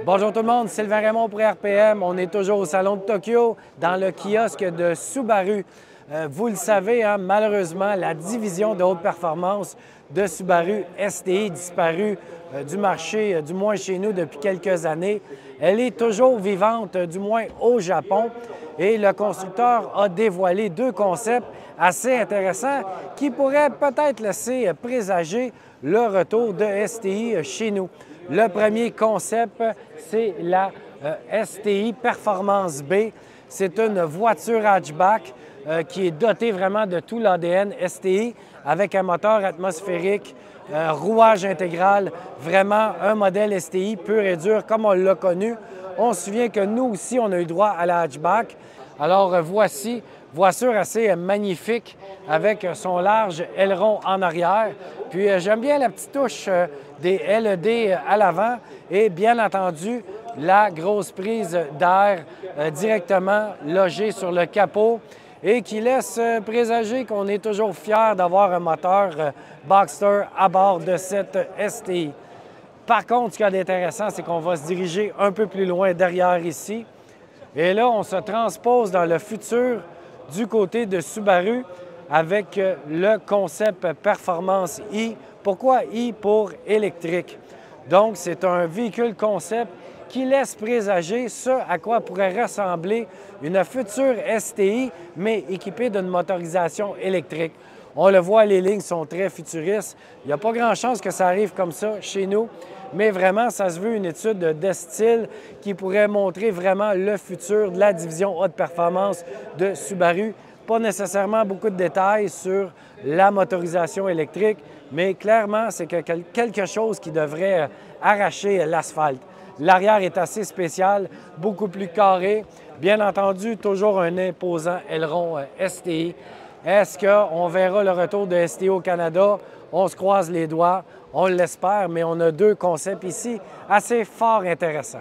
Bonjour tout le monde, Sylvain Raymond pour RPM. On est toujours au Salon de Tokyo, dans le kiosque de Subaru. Vous le savez, hein, malheureusement, la division de haute performance de Subaru STI disparue du marché, du moins chez nous, depuis quelques années. Elle est toujours vivante, du moins au Japon. Et le constructeur a dévoilé deux concepts assez intéressants qui pourraient peut-être laisser présager le retour de STI chez nous. Le premier concept, c'est la STI Performance B. C'est une voiture hatchback qui est dotée vraiment de tout l'ADN STI avec un moteur atmosphérique, rouage intégral, vraiment un modèle STI pur et dur comme on l'a connu. On se souvient que nous aussi, on a eu droit à la hatchback. Alors voici, voiture assez magnifique avec son large aileron en arrière. Puis j'aime bien la petite touche des LED à l'avant et bien entendu la grosse prise d'air directement logée sur le capot et qui laisse présager qu'on est toujours fier d'avoir un moteur Boxster à bord de cette STI. Par contre, ce qu'il y a d'intéressant, c'est qu'on va se diriger un peu plus loin derrière ici. Et là, on se transpose dans le futur du côté de Subaru avec le concept Performance i. Pourquoi i? Pour électrique. Donc, c'est un véhicule concept qui laisse présager ce à quoi pourrait ressembler une future STI, mais équipée d'une motorisation électrique. On le voit, les lignes sont très futuristes. Il n'y a pas grand chance que ça arrive comme ça chez nous, mais vraiment, ça se veut une étude de style qui pourrait montrer vraiment le futur de la division haute performance de Subaru. Pas nécessairement beaucoup de détails sur la motorisation électrique, mais clairement, c'est quelque chose qui devrait arracher l'asphalte. L'arrière est assez spécial, beaucoup plus carré. Bien entendu, toujours un imposant aileron STI. Est-ce qu'on verra le retour de STI au Canada? On se croise les doigts, on l'espère, mais on a deux concepts ici assez fort intéressants.